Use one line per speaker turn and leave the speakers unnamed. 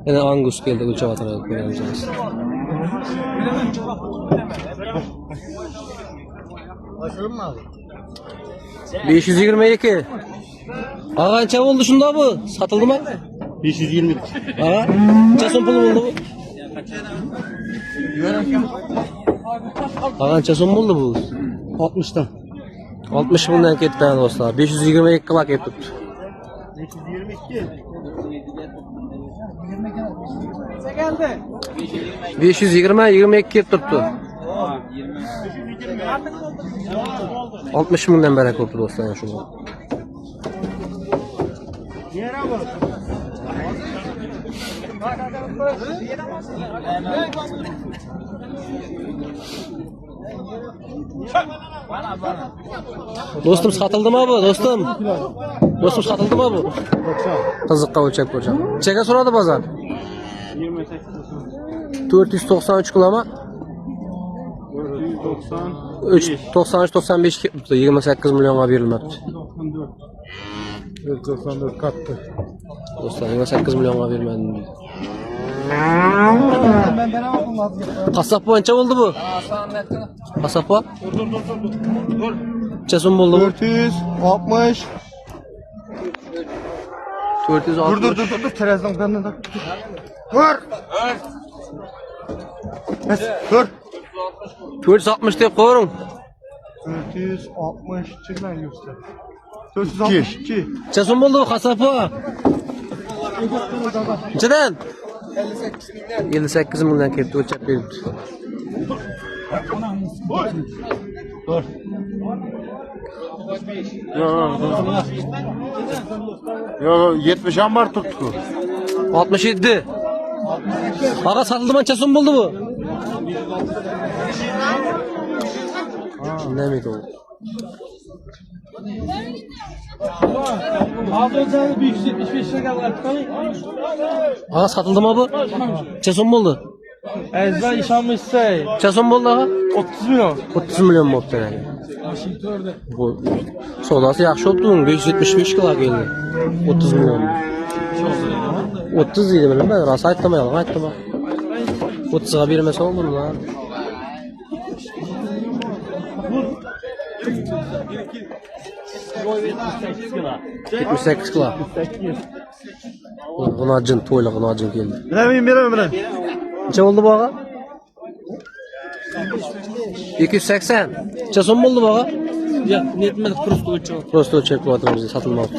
Yine Angus geldi uçağa atarak koyacağız.
Başarım mı abi?
522. Ağa neçe oldu şunda bu? Satıldı mı?
520.
Ağa neçe son pulu oldu bu? Ağa neçe son oldu bu?
60'tan.
60 bundan ketdi dostlar. 522 kılak ketdi.
522.
520-22 kep tuttu. 60 mingdan barak oldu dostlar şuna. Dostum satıldı mı bu dostum? Dostum satıldı mı bu? Kızıkka ölçek koyacağım. Neçeге soradı bazar? 493 kilo ama 93-95 tuttu. 28 milyona verilmekti.
94 kattı.
Dostlar 28 milyona verilmedi diyor. Kasap bu neçe oldu bu? Kasap bu?
Dur.
Neçe son oldu bu?
460.
460.
Dur. Teraziden kanına da. Dur. Dur.
460 deyip koyarım.
460 çıklar yoksa. 462.
Neçe son oldu bu kasap bu? Neçeden? 58 milyon kepti ölçek verildi.
Dur. Yo 70 ambar tuttu.
67. Ağa satıldı mı? Neçe son buldu bu? Ne miydi o?
Ağzınızda büyük 75 lira kaldı artık alayım.
Ağa satıldı mı bu? Neçe son buldu?
Ezber iş almışsa
Neçe son buldu ağa?
30 milyon.
30 milyon oldu yani. Bu sodası yaxşı oldu. 575 kilo geldi. 30 milyon. 30 idi benim ben. Rast aytma yalan aytma. 30'a vermese olur mu lan?
Boy 78 kilo.
78 kilo. Buna acın toyla buna acın geldi.
Veremem.
Neçe oldu bu ağa? 280. Neçe son oldu bu ağa?
Ya niyetmedik prosto uçuyor.
Prosto çek bu adamı satılmadı.